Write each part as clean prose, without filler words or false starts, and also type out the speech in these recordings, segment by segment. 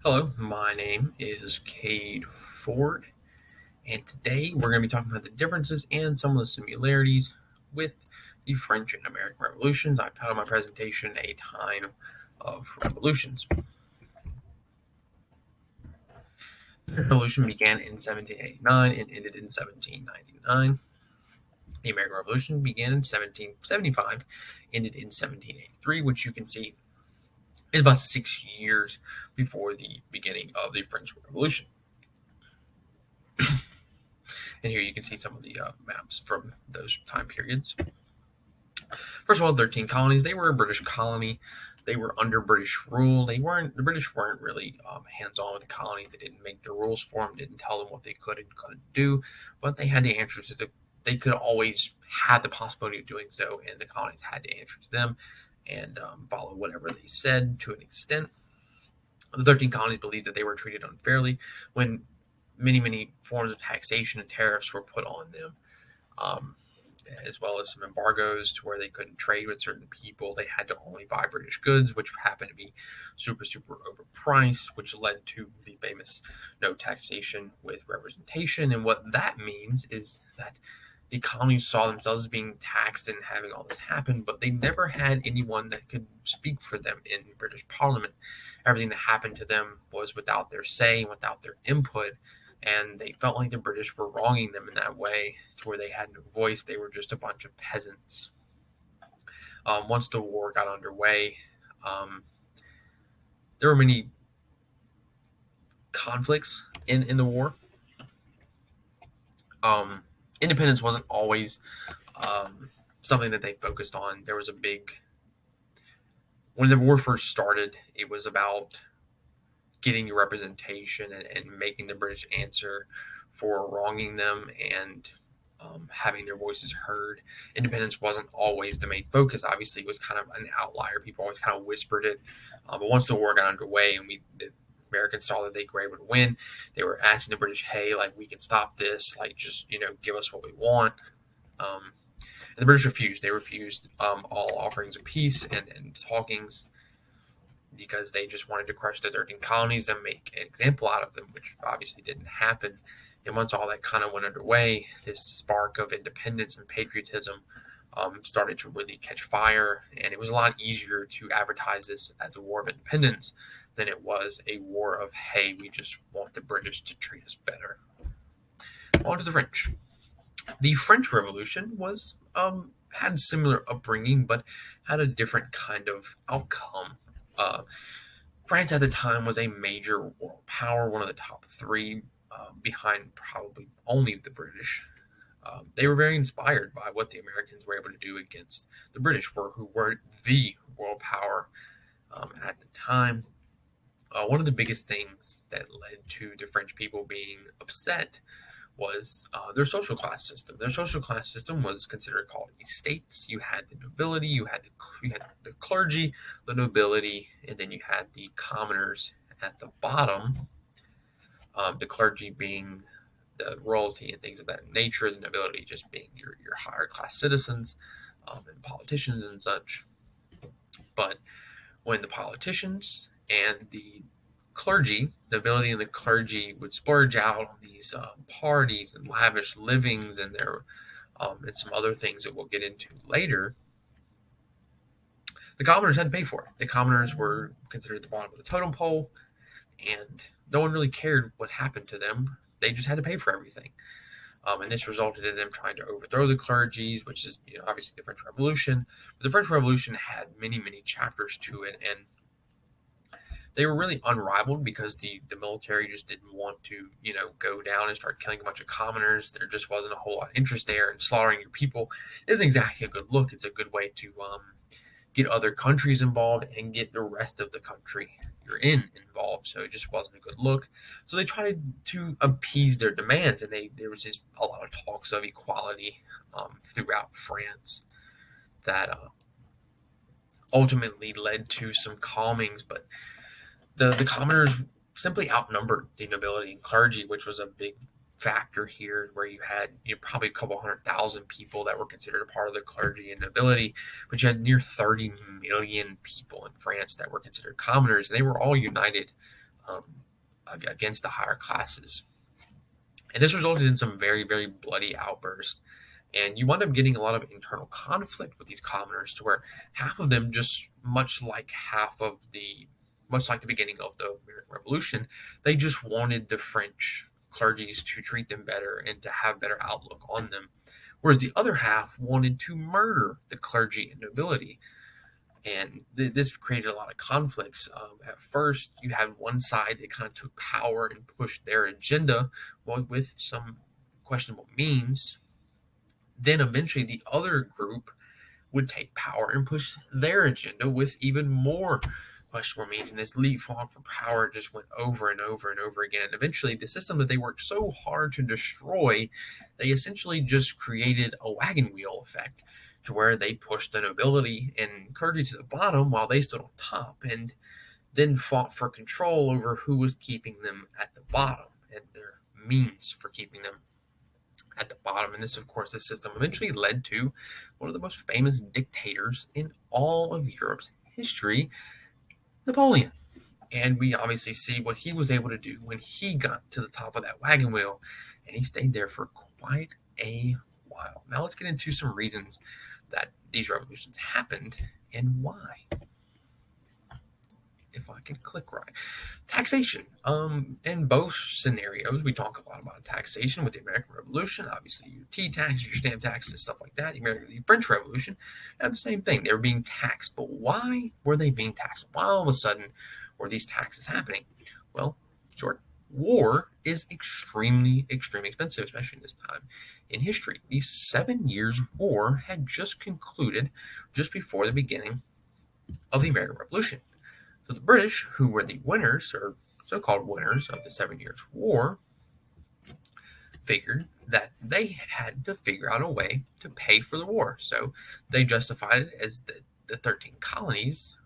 Hello, my name is Cade Ford, and today we're going to be talking about the differences and some of the similarities with the French and American revolutions. I've titled my presentation A Time of Revolutions. The revolution began in 1789 and ended in 1799. The American Revolution began in 1775, ended in 1783, which you can see is about 6 years before the beginning of the French Revolution. And here you can see some of the maps from those time periods. First of all, 13 colonies. They were a British colony. They were under British rule. The British weren't really hands-on with the colonies. They didn't make the rules for them, didn't tell them what they could and couldn't do, but they had the answers they could always had the possibility of doing so, and the colonies had to answer to them and follow whatever they said to an extent. The 13 colonies believed that they were treated unfairly when many forms of taxation and tariffs were put on them. Um, as well as some embargoes to where they couldn't trade with certain people. They had to only buy British goods, which happened to be super overpriced, which led to the famous no taxation with representation. And what that means is that the colonies saw themselves as being taxed and having all this happen, but they never had anyone that could speak for them in British Parliament. Everything that happened to them was without their say, without their input, and they felt like the British were wronging them in that way, to where they had no voice. They were just a bunch of peasants. Once the war got underway, um, there were many conflicts in the war. Um, Independence wasn't always something that they focused on. There was a big when the war first started, it was about getting representation and making the British answer for wronging them and having their voices heard. Independence wasn't always the main focus. Obviously, it was kind of an outlier. People always kind of whispered it. But once the war got underway and the Americans saw that they were able to win, they were asking the British, "Hey, like we can stop this. Like just give us what we want." And the British refused. They refused all offerings of peace and talkings because they just wanted to crush the 13 colonies and make an example out of them, which obviously didn't happen. And once all that kind of went underway, this spark of independence and patriotism started to really catch fire. And it was a lot easier to advertise this as a war of independence than it was a war of, hey, we just want the British to treat us better. On to the French. The French Revolution was had similar upbringing, but had a different kind of outcome. Uh, France at the time was a major world power, one of the top three, behind probably only the British. They were very inspired by what the Americans were able to do against the British, who were the world power at the time. One of the biggest things that led to the French people being upset was their social class system. Their social class system was considered called estates. You had the nobility, you had the clergy, the nobility, and then you had the commoners at the bottom. The clergy being the royalty and things of that nature, the nobility just being your higher class citizens and politicians and such. But when the politicians and the clergy, nobility and the clergy would splurge out on these parties and lavish livings and some other things that we'll get into later. The commoners had to pay for it. The commoners were considered the bottom of the totem pole, and no one really cared what happened to them. They just had to pay for everything. And this resulted in them trying to overthrow the clergies, which is obviously the French Revolution. But the French Revolution had many chapters to it, and they were really unrivaled because the military just didn't want to go down and start killing a bunch of commoners. There just wasn't a whole lot of interest there, and slaughtering your people isn't exactly a good look. It's a good way to get other countries involved and get the rest of the country you're in involved. So it just wasn't a good look. So they tried to appease their demands, and there was a lot of talks of equality throughout France that ultimately led to some calmings, but the commoners simply outnumbered the nobility and clergy, which was a big factor here, where you had probably a couple 100,000 people that were considered a part of the clergy and nobility, but you had near 30 million people in France that were considered commoners, and they were all united um, against the higher classes. And this resulted in some very, very bloody outbursts. And you wind up getting a lot of internal conflict with these commoners to where half of them, just much like the beginning of the American Revolution, they just wanted the French clergies to treat them better and to have better outlook on them. Whereas the other half wanted to murder the clergy and nobility. And this created a lot of conflicts. At first, you had one side that kind of took power and pushed their agenda, well, with some questionable means. Then eventually, the other group would take power and push their agenda with even more questionable means. And this leapfrog for power just went over and over and over again. And eventually, the system that they worked so hard to destroy, they essentially just created a wagon wheel effect to where they pushed the nobility and clergy to the bottom while they stood on top, and then fought for control over who was keeping them at the bottom and their means for keeping them at the bottom. And this, of course, this system eventually led to one of the most famous dictators in all of Europe's history, Napoleon. And we obviously see what he was able to do when he got to the top of that wagon wheel, and he stayed there for quite a while. Now let's get into some reasons that these revolutions happened and why. If I can click right. Taxation. In both scenarios, we talk a lot about taxation with the American Revolution. Obviously, your tea tax, your stamp tax, and stuff like that. The French Revolution had the same thing. They were being taxed. But why were they being taxed? Why all of a sudden were these taxes happening? Well, short. War is extremely, extremely expensive, especially in this time in history. The 7 Years' War had just concluded just before the beginning of the American Revolution. So the British, who were the winners, or so-called winners of the 7 Years' War, figured that they had to figure out a way to pay for the war. So they justified it as the 13 colonies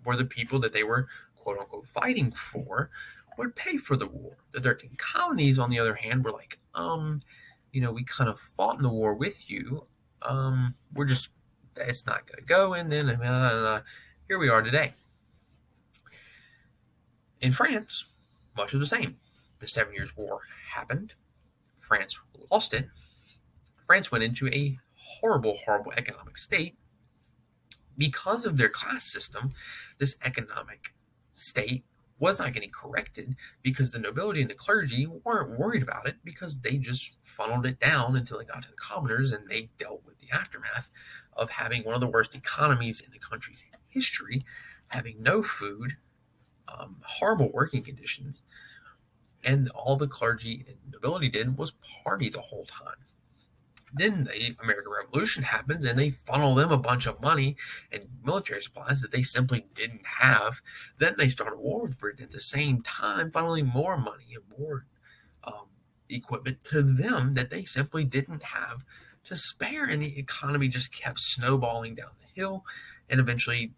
were the people that they were, quote unquote, fighting for, would pay for the war. The 13 colonies, on the other hand, were like, we kind of fought in the war with you. It's not going to go. And then here we are today. In France, much of the same. The 7 Years' War happened. France lost it. France went into a horrible, horrible economic state. Because of their class system, this economic state was not getting corrected because the nobility and the clergy weren't worried about it because they just funneled it down until it got to the commoners, and they dealt with the aftermath of having one of the worst economies in the country's history, having no food, horrible working conditions, and all the clergy and nobility did was party the whole time. Then the American Revolution happens, and they funnel them a bunch of money and military supplies that they simply didn't have. Then they start a war with Britain at the same time, funneling more money and more equipment to them that they simply didn't have to spare. And the economy just kept snowballing down the hill, and eventually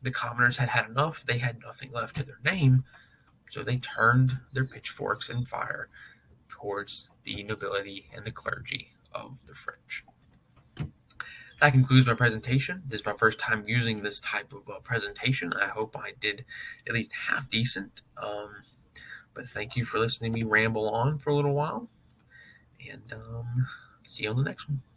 the commoners had enough. They had nothing left to their name, so they turned their pitchforks and fire towards the nobility and the clergy of the French. That concludes my presentation. This is my first time using this type of presentation. I hope I did at least half decent. But thank you for listening to me ramble on for a little while. And see you on the next one.